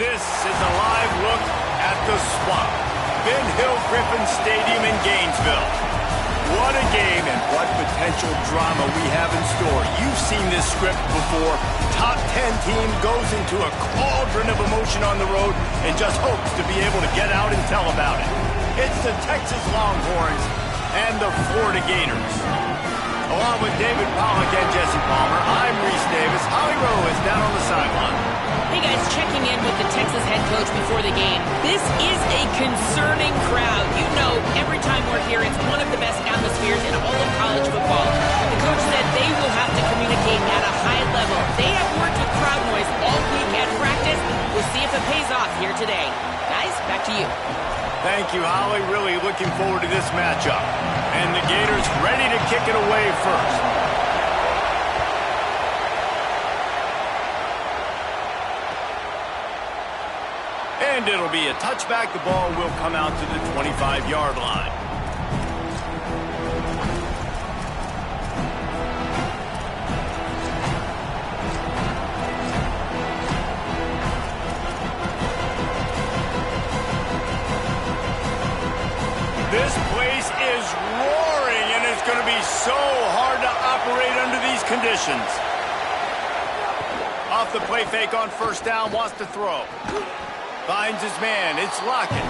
This is a live look at the Swamp, Ben Hill Griffin Stadium in Gainesville. What a game and what potential drama we have in store. You've seen this script before. Top 10 team goes into a cauldron of emotion on the road and just hopes to be able to get out and tell about it. It's the Texas Longhorns and the Florida Gators. Along with David Pollack and Jesse Palmer, I'm Reese Davis. Holly Rowe is down on the sideline. Hey guys, checking in with the Texas head coach before the game. This is a concerning crowd. You know, every time we're here, it's one of the best atmospheres in all of college football. The coach said they will have to communicate at a high level. They have worked with crowd noise all week at practice. We'll see if it pays off here today. Guys, back to you. Thank you, Holly. Really looking forward to this matchup. And the Gators ready to kick it away first. And it'll be a touchback. The ball will come out to the 25-yard line. This place is roaring, and it's going to be so hard to operate under these conditions. Off the play fake on first down, wants to throw. Finds his man, it's Lockett.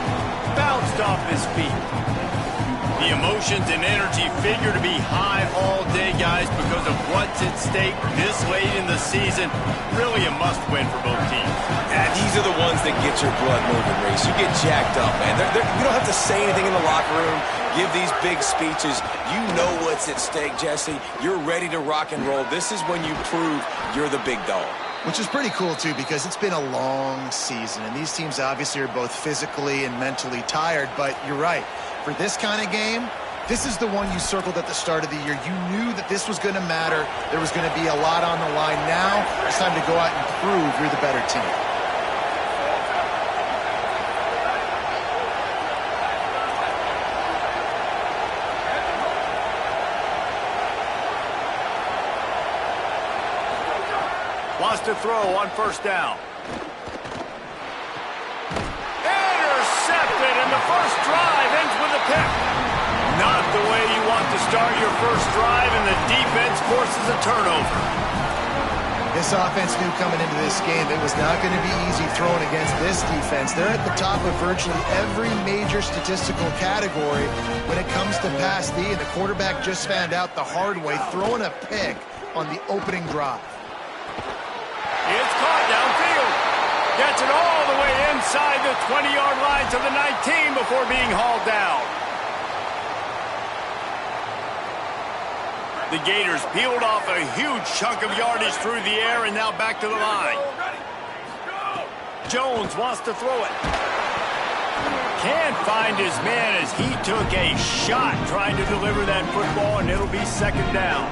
Bounced off his feet. The emotions and energy figure to be high all day, guys, because of what's at stake this late in the season. Really a must-win for both teams. And these are the ones that get your blood moving, Reese. You get jacked up, man. You don't have to say anything in the locker room, give these big speeches. You know what's at stake, Jesse. You're ready to rock and roll. This is when you prove you're the big dog. Which is pretty cool, too, because it's been a long season, and these teams obviously are both physically and mentally tired, but you're right. For this kind of game, this is the one you circled at the start of the year. You knew that this was going to matter. There was going to be a lot on the line. Now, it's time to go out and prove you're the better team. Wants to throw on first down. Intercepted, and the first drive ends with a pick. Not the way you want to start your first drive, and the defense forces a turnover. This offense knew coming into this game it was not going to be easy throwing against this defense. They're at the top of virtually every major statistical category when it comes to pass D, and the quarterback just found out the hard way, throwing a pick on the opening drive. It's caught downfield. Gets it all the way inside the 20-yard line to the 19 before being hauled down. The Gators peeled off a huge chunk of yardage through the air and now back to the line. Jones wants to throw it. Can't find his man as he took a shot trying to deliver that football, and it'll be second down.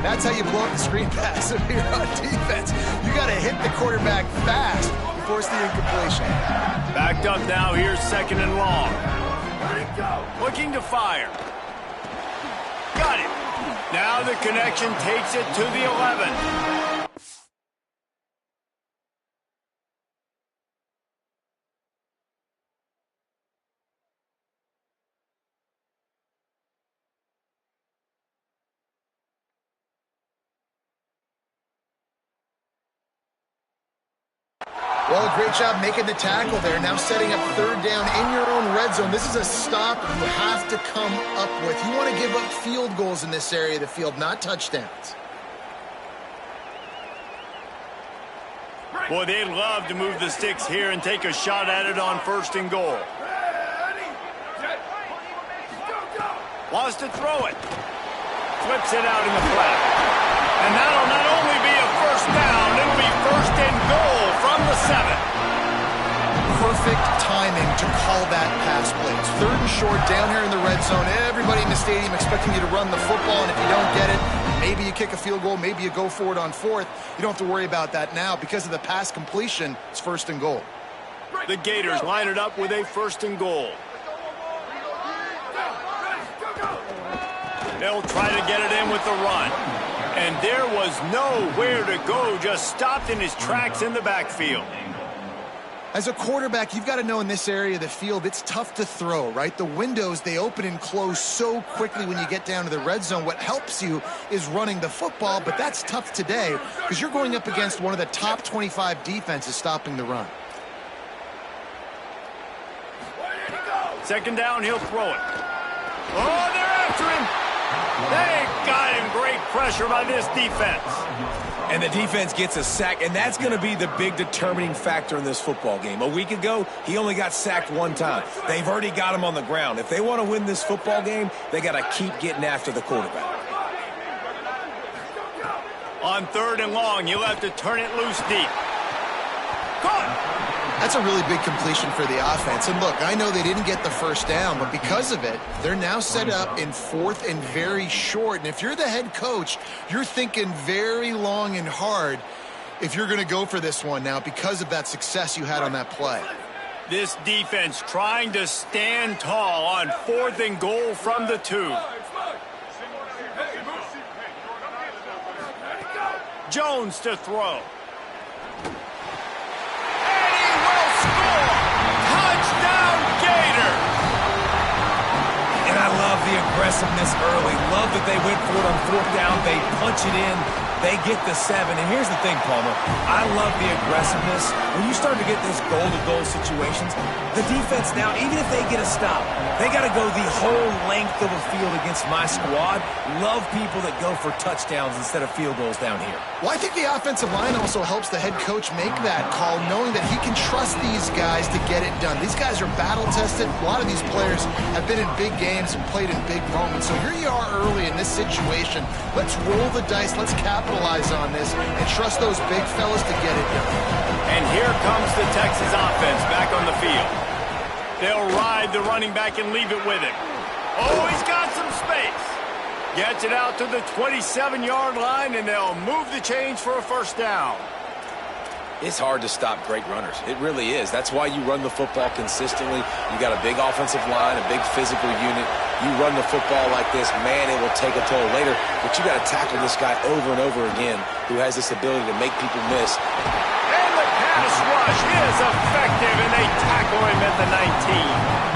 That's how you blow up the screen pass if you're on defense. You got to hit the quarterback fast and force the incompletion. Backed up now. Here's second and long. Looking to fire. Got it. Now the connection takes it to the 11. Well, great job making the tackle there. Now setting up third down in your own red zone. This is a stop you have to come up with. You want to give up field goals in this area of the field, not touchdowns. Boy, they'd love to move the sticks here and take a shot at it on first and goal. wants to throw it. Flips it out in the flat. And that'll not only be a first down, it'll be first and goal from the 7. Perfect timing to call that pass plays. 3rd and short, down here in the red zone. Everybody in the stadium expecting you to run the football, and if you don't get it, maybe you kick a field goal, maybe you go for it on 4th. You don't have to worry about that now. Because of the pass completion, it's 1st and goal. The Gators line it up with a 1st and goal. They'll try to get it in with the run. And there was nowhere to go, just stopped in his tracks in the backfield. As a quarterback, you've got to know in this area of the field, it's tough to throw, right? The windows, they open and close so quickly when you get down to the red zone. What helps you is running the football, but that's tough today because you're going up against one of the top 25 defenses stopping the run. 2nd down, he'll throw it. Oh, they're after him. They got him. Great pressure by this defense. And the defense gets a sack, and that's going to be the big determining factor in this football game. A week ago, he only got sacked 1 time. They've already got him on the ground. If they want to win this football game, they got to keep getting after the quarterback. On 3rd and long, you'll have to turn it loose deep. Caught. That's a really big completion for the offense. And look, I know they didn't get the first down, but because of it, they're now set up in 4th and very short. And if you're the head coach, you're thinking very long and hard if you're going to go for this one now because of that success you had on that play. This defense trying to stand tall on 4th and goal from the 2. Jones to throw. The aggressiveness early. Love that they went for it on 4th down. They punch it in. They get the 7. And here's the thing, Palmer. I love the aggressiveness. When you start to get these goal-to-goal situations, the defense now, even if they get a stop, they got to go the whole length of a field against my squad. Love people that go for touchdowns instead of field goals down here. Well, I think the offensive line also helps the head coach make that call, knowing that he can trust these guys to get it done. These guys are battle-tested. A lot of these players have been in big games and played in big moments. So here you are early in this situation. Let's roll the dice. Let's capitalize on this and trust those big fellas to get it done. And here comes the Texas offense back on the field. They'll ride the running back and leave it with him. Oh, he's got some space. Gets it out to the 27-yard line, and they'll move the chains for a 1st down. It's hard to stop great runners. It really is. That's why you run the football consistently. You got a big offensive line, a big physical unit. You run the football like this, man, it will take a toll later. But you got to tackle this guy over and over again who has this ability to make people miss. And the pass rush is effective, and they tackle him at the 19.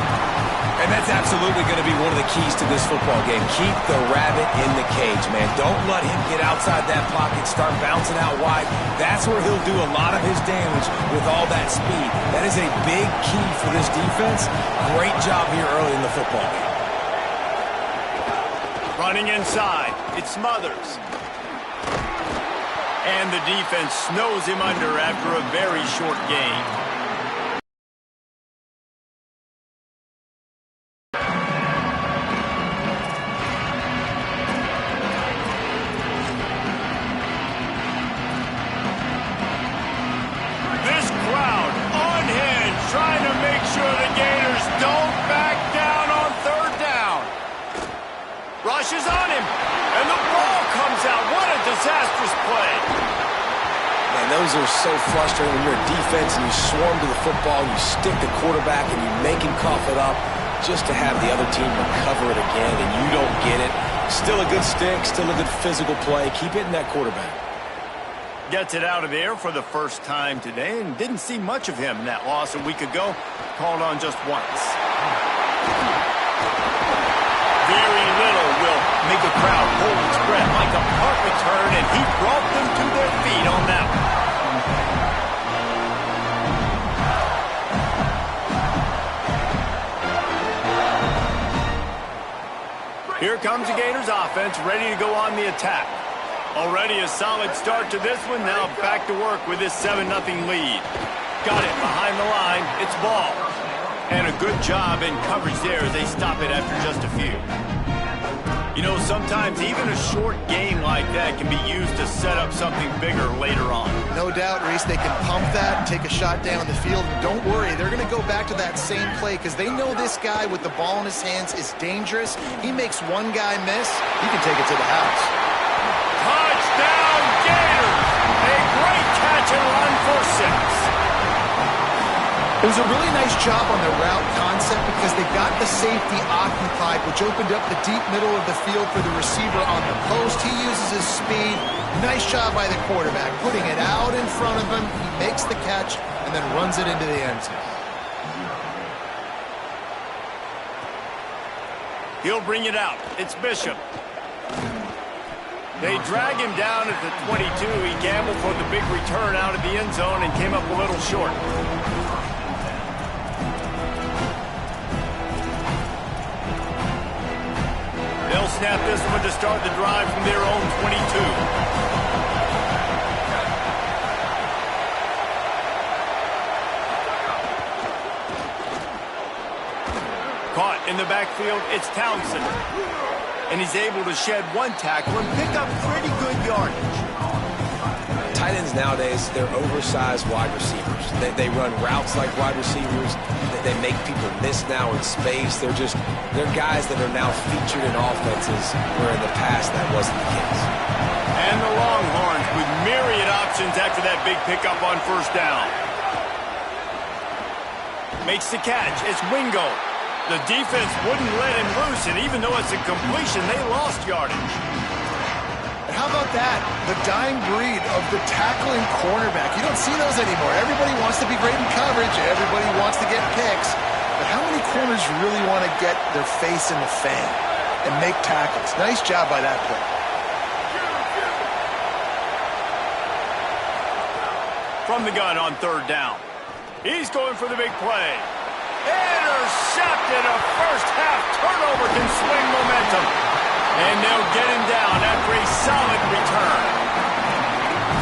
And that's absolutely going to be one of the keys to this football game. Keep the rabbit in the cage, man. Don't let him get outside that pocket, start bouncing out wide. That's where he'll do a lot of his damage with all that speed. That is a big key for this defense. Great job here early in the football game. Running inside, it's Smothers. And the defense snows him under after a very short gain. Rushes on him, and the ball comes out. What a disastrous play. Man, those are so frustrating when you're a defense and you swarm to the football, and you stick the quarterback, and you make him cough it up just to have the other team recover it again, and you don't get it. Still a good stick, still a good physical play. Keep hitting that quarterback. Gets it out of the air for the first time today, and didn't see much of him in that loss a week ago. Called on just once. Very little will make a crowd hold its breath. Like a punt return, and he brought them to their feet on that one. Here comes the Gators offense, ready to go on the attack. Already a solid start to this one. Now back to work with this 7-0 lead. Got it behind the line. It's ball. And a good job in coverage there as they stop it after just a few. You know, sometimes even a short game like that can be used to set up something bigger later on. No doubt, Reese, they can pump that and take a shot down the field. And don't worry, they're going to go back to that same play because they know this guy with the ball in his hands is dangerous. He makes one guy miss, he can take it to the house. Touchdown, Gators! A great catch and run for 6. It was a really nice job on the route concept because they got the safety occupied, which opened up the deep middle of the field for the receiver on the post. He uses his speed. Nice job by the quarterback, putting it out in front of him. He makes the catch and then runs it into the end zone. He'll bring it out. It's Bishop. They drag him down at the 22. He gambled for the big return out of the end zone and came up a little short. They'll snap this one to start the drive from their own 22. Caught in the backfield, it's Townsend. And he's able to shed one tackle and pick up pretty good yardage. Tight ends nowadays, they're oversized wide receivers. They run routes like wide receivers. They make people miss now in space. They're guys that are now featured in offenses where in the past that wasn't the case. And the Longhorns with myriad options after that big pickup on first down. Makes the catch. It's Wingo. The defense wouldn't let him loose, and even though it's a completion, they lost yardage. How about that? The dying breed of the tackling cornerback. You don't see those anymore. Everybody wants to be great in coverage. Everybody wants to get picks. But how many corners really want to get their face in the fan and make tackles? Nice job by that play. From the gun on third down. He's going for the big play. Intercepted. A first-half turnover can swing momentum. And they'll get him down after a solid return.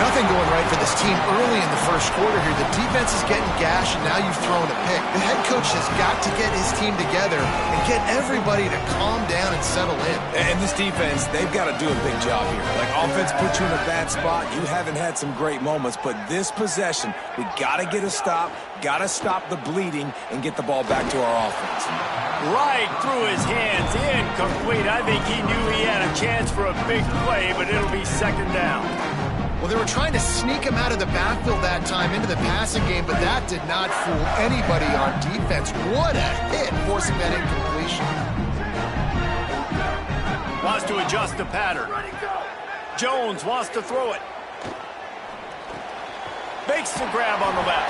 Nothing going right for this team early in the first quarter here. The defense is getting gashed, and now you've thrown a pick. The head coach has got to get his team together and get everybody to calm down and settle in. And this defense, they've got to do a big job here. Like, offense put you in a bad spot. You haven't had some great moments, but this possession, we got to get a stop, got to stop the bleeding, and get the ball back to our offense. Right through his hands, incomplete. I think he knew he had a chance for a big play, but it'll be second down. Well, they were trying to sneak him out of the backfield that time into the passing game, but that did not fool anybody on defense. What a hit, forcing that incompletion. Wants to adjust the pattern. Jones wants to throw it. Makes the grab on the left.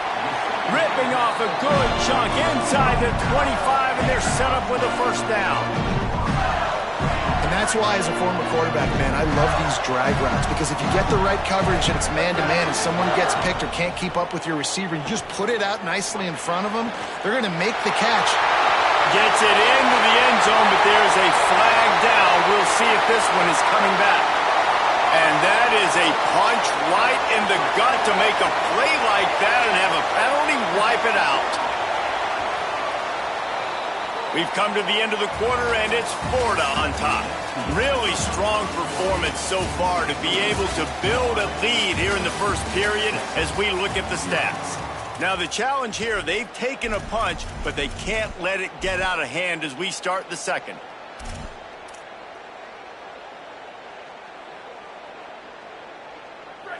Ripping off a good chunk inside the 25, and they're set up with a first down. And that's why, as a former quarterback, man, I love these drag routes, because if you get the right coverage and it's man-to-man and someone gets picked or can't keep up with your receiver, you just put it out nicely in front of them, they're going to make the catch. Gets it into the end zone, but there's a flag down. We'll see if this one is coming back. And that is a punch right in the gut to make a play like that and have a penalty wipe it out. We've come to the end of the quarter, and it's Florida on top. Really strong performance so far to be able to build a lead here in the first period as we look at the stats. Now, the challenge here, they've taken a punch, but they can't let it get out of hand as we start the second.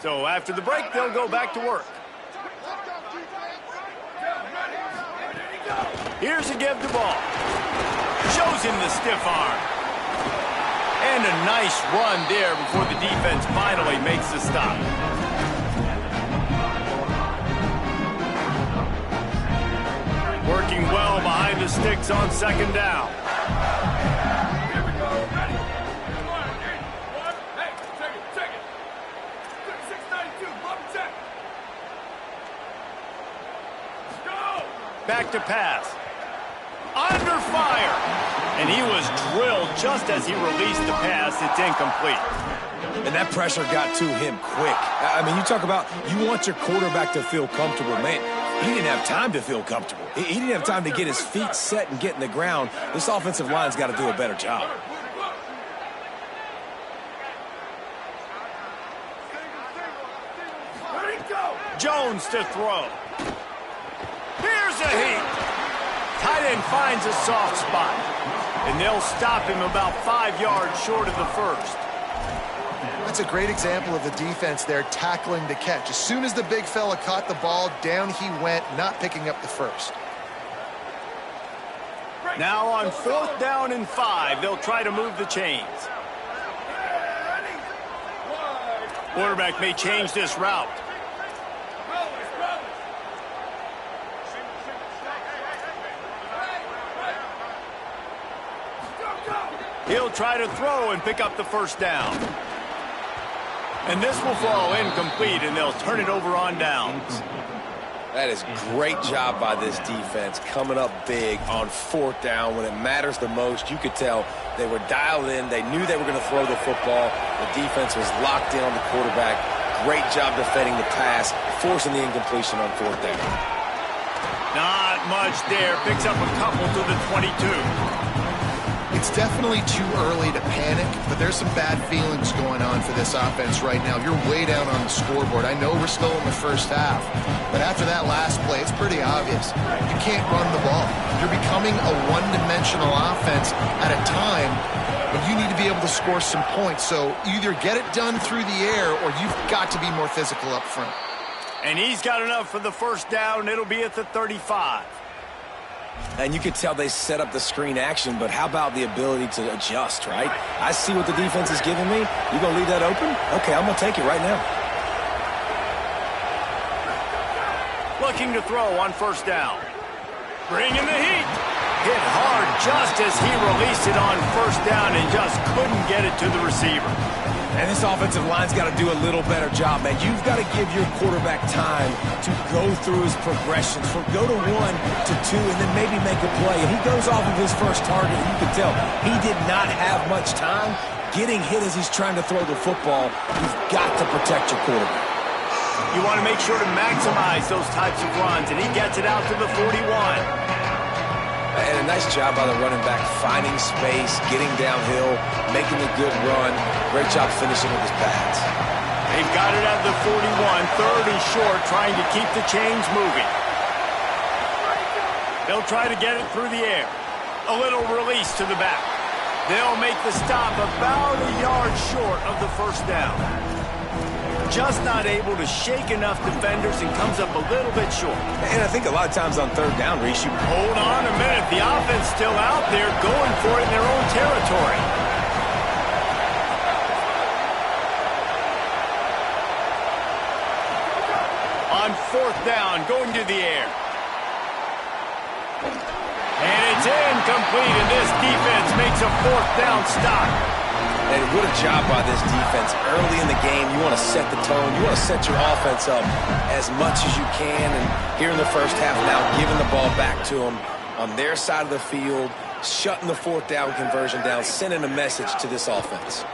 So after the break, they'll go back to work. Here's a give the ball. Shows him the stiff arm. And a nice run there before the defense finally makes the stop. Working well behind the sticks on second down. Here we go. Ready? Come on, again. One. Hey, check it. 692. Bump check. Let's go. Back to pass. Under fire. And he was drilled just as he released the pass. It's incomplete. And that pressure got to him quick. I mean, you talk about you want your quarterback to feel comfortable. Man, he didn't have time to feel comfortable. He didn't have time to get his feet set and get in the ground. This offensive line's got to do a better job. Jones to throw. Here's a heat. Tight end finds a soft spot. And they'll stop him about 5 yards short of the first. That's a great example of the defense there tackling the catch. As soon as the big fella caught the ball, down he went, not picking up the first. Now on 4th down and 5, they'll try to move the chains. Quarterback may change this route. He'll try to throw and pick up the first down. And this will fall incomplete, and they'll turn it over on downs. That is great job by this defense, coming up big on 4th down when it matters the most. You could tell they were dialed in. They knew they were going to throw the football. The defense was locked in on the quarterback. Great job defending the pass, forcing the incompletion on 4th down. Not much there. Picks up a couple to the 22. It's definitely too early to panic, but there's some bad feelings going on for this offense right now. You're way down on the scoreboard. I know we're still in the first half, but after that last play, it's pretty obvious. You can't run the ball. You're becoming a one-dimensional offense at a time when you need to be able to score some points. So either get it done through the air or you've got to be more physical up front. And he's got enough for the first down. It'll be at the 35. And you could tell they set up the screen action, but how about the ability to adjust, right? I see what the defense is giving me. You going to leave that open? Okay, I'm going to take it right now. Looking to throw on 1st down. Bringing the heat. Hit hard just as he released it on 1st down and just couldn't get it to the receiver. And this offensive line's got to do a little better job, man. You've got to give your quarterback time to go through his progressions, from go to 1 to 2, and then maybe make a play. And he goes off of his first target, and you can tell he did not have much time getting hit as he's trying to throw the football. You've got to protect your quarterback. You want to make sure to maximize those types of runs, and he gets it out to the 41. And a nice job by the running back, finding space, getting downhill, making a good run. Great job finishing with his pads. They've got it at the 41, 3rd and short, trying to keep the chains moving. They'll try to get it through the air. A little release to the back. They'll make the stop about a yard short of the first down. Just not able to shake enough defenders and comes up a little bit short. And I think a lot of times on 3rd down, Reese, you... Hold on a minute. The offense still out there going for it in their own territory. On 4th down, going to the air. And it's incomplete, and this defense makes a 4th down stop. And what a job by this defense. Early in the game, you want to set the tone. You want to set your offense up as much as you can. And here in the first half now, giving the ball back to them on their side of the field, shutting the 4th down conversion down, sending a message to this offense.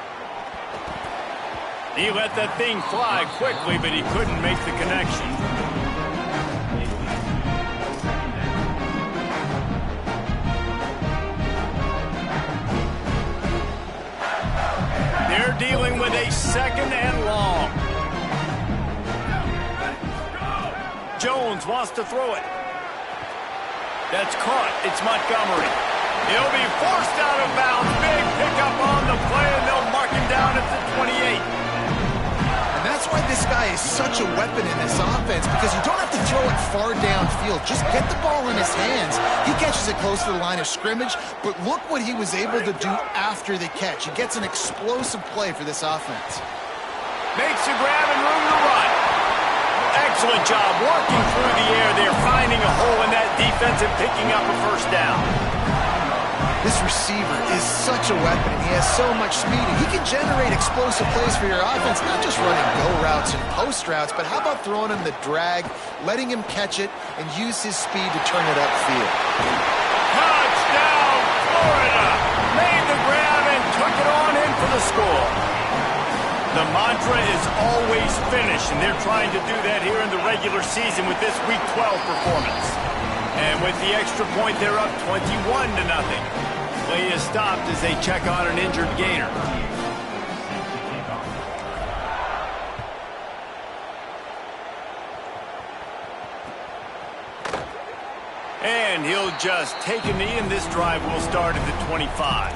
He let that thing fly quickly, but he couldn't make the connection. They're dealing with a 2nd and long. Jones wants to throw it. That's caught. It's Montgomery. He'll be forced out of bounds. Big pickup on the play, and they'll mark him down at the 28. And that's why this guy is such a weapon in this offense, because you don't have to throw it far downfield. Just get the ball in his hands. He catches it close to the line of scrimmage, but look what he was able to do after the catch. He gets an explosive play for this offense. Makes a grab and room to run. Excellent job working through the air there, finding a hole in that defense and picking up a 1st down. This receiver is such a weapon, and he has so much speed. He can generate explosive plays for your offense, not just running go routes and post routes, but how about throwing him the drag, letting him catch it, and use his speed to turn it upfield. Touchdown, Florida! Made the grab and took it on in for the score. The mantra is always finish, and they're trying to do that here in the regular season with this Week 12 performance. And with the extra point, they're up 21-0. Play is stopped as they check on an injured Gainer. And he'll just take a knee, and this drive will start at the 25.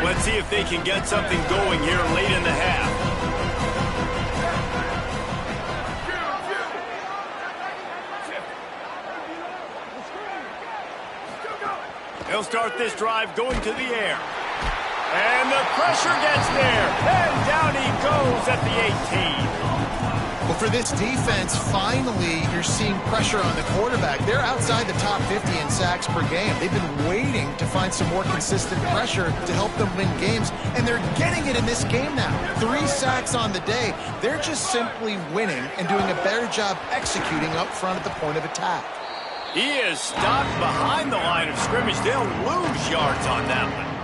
Let's see if they can get something going here late in the half. He'll start this drive going to the air. And the pressure gets there. And down he goes at the 18. Well, for this defense, finally, you're seeing pressure on the quarterback. They're outside the top 50 in sacks per game. They've been waiting to find some more consistent pressure to help them win games, and they're getting it in this game now. 3 sacks on the day. They're just simply winning and doing a better job executing up front at the point of attack. He is stopped behind the line of scrimmage. They'll lose yards on that one.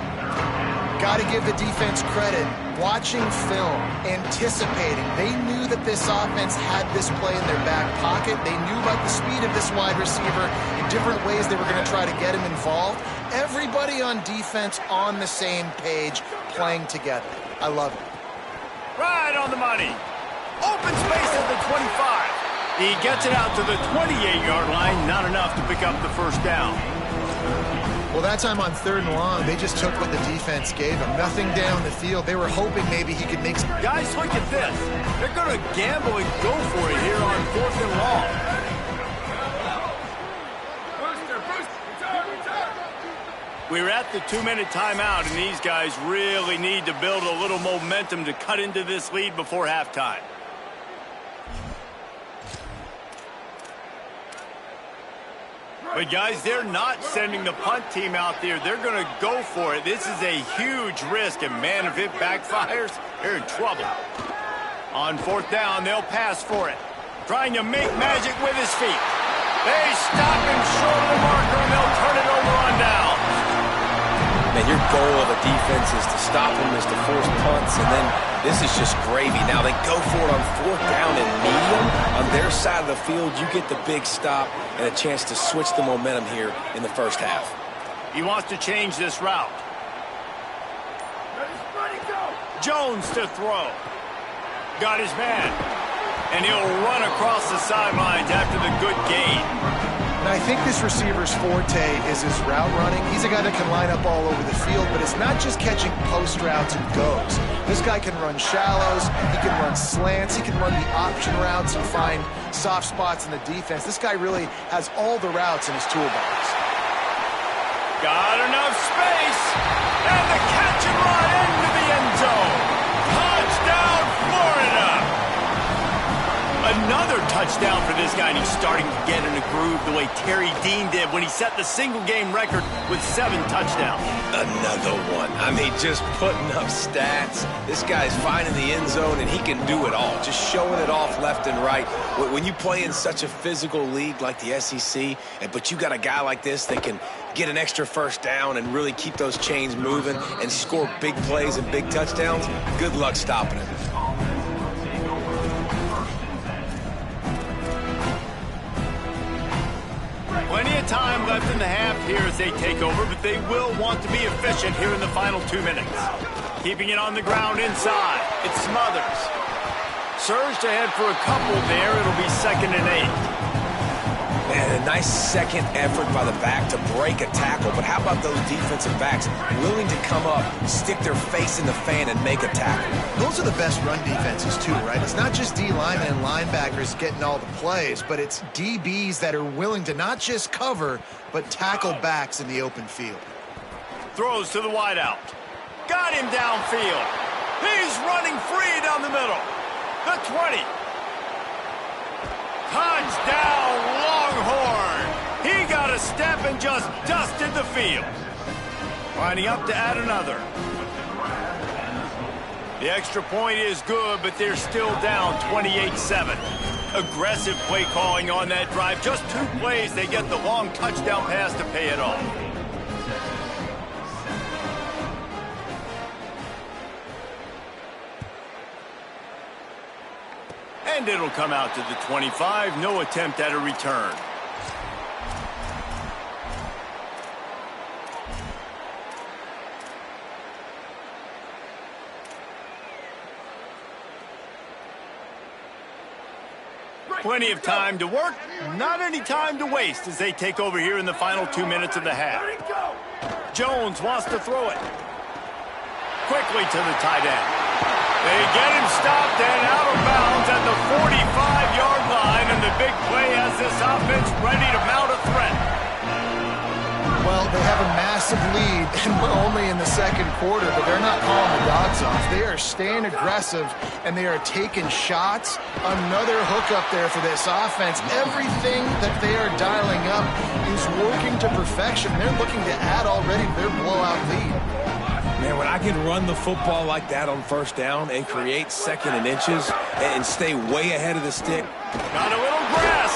Got to give the defense credit. Watching film, anticipating. They knew that this offense had this play in their back pocket. They knew about the speed of this wide receiver. In different ways they were going to try to get him involved. Everybody on defense on the same page, playing together. I love it. Right on the money. Open space at the 25. He gets it out to the 28-yard line. Not enough to pick up the first down. Well, that time on 3rd and long, they just took what the defense gave them. Nothing down the field. They were hoping maybe he could make some... Guys, look at this. They're going to gamble and go for it here on 4th and long. We're at the 2-minute timeout, and these guys really need to build a little momentum to cut into this lead before halftime. But, guys, they're not sending the punt team out there. They're going to go for it. This is a huge risk, and, man, if it backfires, they're in trouble. On 4th down, they'll pass for it. Trying to make magic with his feet. They stop him short of the marker, and they'll turn it over on down. Man, your goal of a defense is to stop them, is to force punts, and then this is just gravy. Now they go for it on 4th down and medium. On their side of the field, you get the big stop and a chance to switch the momentum here in the first half. He wants to change this route. Jones to throw. Got his man. And he'll run across the sidelines after the good gain. And I think this receiver's forte is his route running. He's a guy that can line up all over the field, but it's not just catching post routes and goes. This guy can run shallows, he can run slants, he can run the option routes and find soft spots in the defense. This guy really has all the routes in his toolbox. Got enough space, and the catch and run into the end zone. Touchdown, Florida! Another touchdown for this guy, and he's starting to get in a groove the way Terry Dean did when he set the single-game record with 7 touchdowns. Another one. I mean, just putting up stats. This guy's finding the end zone, and he can do it all. Just showing it off left and right. When you play in such a physical league like the SEC, but you got a guy like this that can get an extra first down and really keep those chains moving and score big plays and big touchdowns, good luck stopping him. Plenty of time left in the half here as they take over, but they will want to be efficient here in the final 2 minutes. Keeping it on the ground inside. It's Smothers. Surged ahead for a couple there. It'll be 2nd and 8. Man, a nice second effort by the back to break a tackle, but how about those defensive backs willing to come up, stick their face in the fan, and make a tackle? Those are the best run defenses too, right? It's not just D linemen and linebackers getting all the plays, but it's DBs that are willing to not just cover, but tackle backs in the open field. Throws to the wideout. Got him downfield. He's running free down the middle. The 20. Touchdown, Longhorn. He got a step and just dusted the field. Lining up to add another. The extra point is good, but they're still down 28-7. Aggressive play calling on that drive. Just 2 plays, they get the long touchdown pass to pay it off. And it'll come out to the 25. No attempt at a return. Plenty of time to work, not any time to waste as they take over here in the final 2 minutes of the half. Jones wants to throw it. Quickly to the tight end. They get him stopped and out of bounds at the 45-yard line, and the big play has this offense ready to mount a threat. Well, they have a massive lead, and we're only in the second quarter, but they're not calling the dogs off. They are staying aggressive, and they are taking shots. Another hookup there for this offense. Everything that they are dialing up is working to perfection. They're looking to add already to their blowout lead. Man, when I can run the football like that on first down and create second and inches and stay way ahead of the stick. Got a little grass.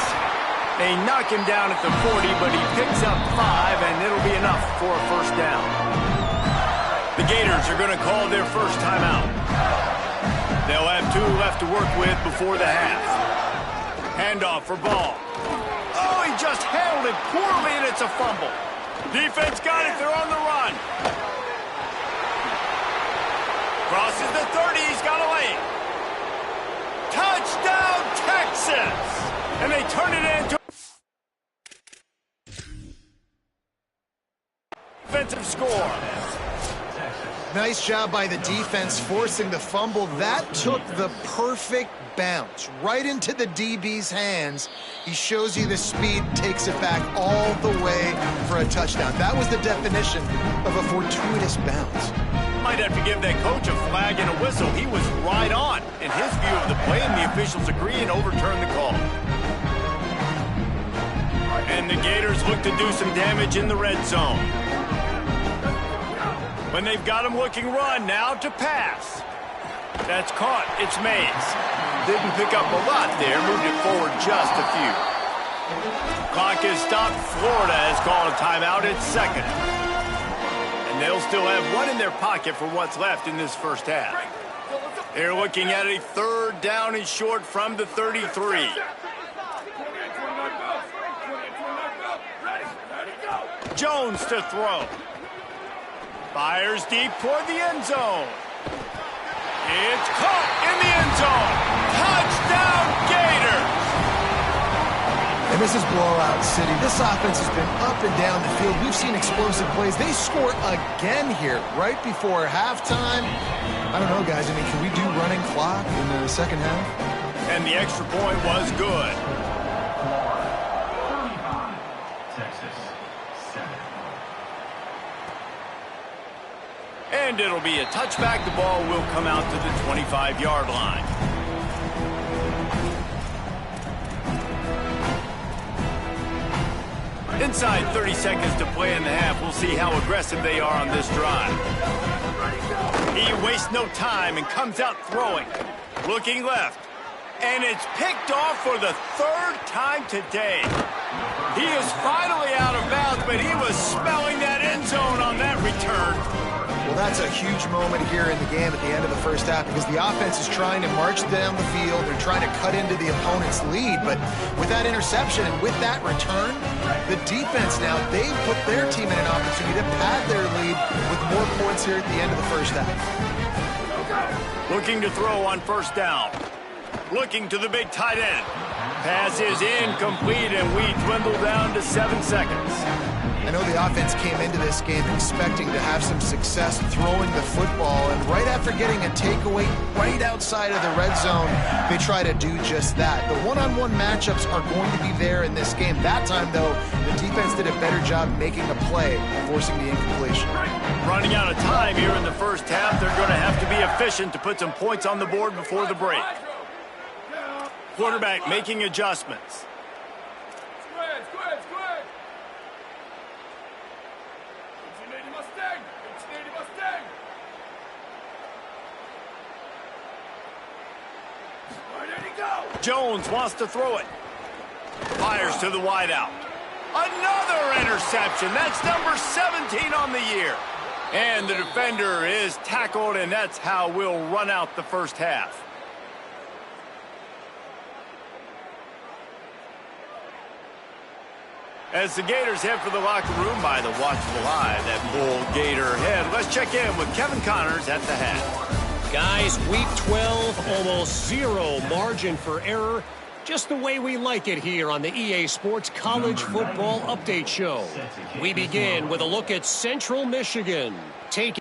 They knock him down at the 40, but he picks up 5, and it'll be enough for a first down. The Gators are going to call their first timeout. They'll have 2 left to work with before the half. Handoff for Ball. Oh, he just handled it poorly, and it's a fumble. Defense got it. They're on the run. Crosses the 30. He's got a lane. Touchdown, Texas! And they turn it into offensive score. Nice job by the defense forcing the fumble. That took the perfect bounce right into the DB's hands. He shows you the speed, takes it back all the way for a touchdown. That was the definition of a fortuitous bounce. Might have to give that coach a flag and a whistle. He was right on in his view of the play, and the officials agree and overturn the call. And the Gators look to do some damage in the red zone. When they've got him looking run, now to pass. That's caught. It's Mays. Didn't pick up a lot there. Moved it forward just a few. Clock is stopped. Florida has called a timeout. It's second. And they'll still have 1 in their pocket for what's left in this first half. They're looking at a 3rd down and short from the 33. Jones to throw. Fires deep toward the end zone. It's caught in the end zone. Touchdown, Gators! And this is blowout city. This offense has been up and down the field. We've seen explosive plays. They score again here right before halftime. I don't know, guys. I mean, can we do running clock in the second half? And the extra point was good. And it'll be a touchback. The ball will come out to the 25-yard line. Inside 30 seconds to play in the half. We'll see how aggressive they are on this drive. He wastes no time and comes out throwing. Looking left. And it's picked off for the 3rd time today. He is finally out of bounds, but he was smelling that end zone on that return. Well, that's a huge moment here in the game at the end of the first half because the offense is trying to march down the field. They're trying to cut into the opponent's lead. But with that interception and with that return, the defense now, they put their team in an opportunity to pad their lead with more points here at the end of the first half. Looking to throw on first down. Looking to the big tight end. Pass is incomplete, and we dwindle down to 7 seconds. I know the offense came into this game expecting to have some success throwing the football, and right after getting a takeaway right outside of the red zone, they try to do just that. The one-on-one matchups are going to be there in this game. That time, though, the defense did a better job making a play, forcing the incompletion. Running out of time here in the first half. They're going to have to be efficient to put some points on the board before the break. Quarterback making adjustments. Jones wants to throw it. Fires to the wideout. Another interception. That's number 17 on the year. And the defender is tackled, and that's how we'll run out the first half. As the Gators head for the locker room by the watchful eye, that Bull Gator head. Let's check in with Kevin Connors at the hat. Guys, week 12, almost zero margin for error. Just the way we like it here on the EA Sports College Football Update Show. We begin with a look at Central Michigan. Take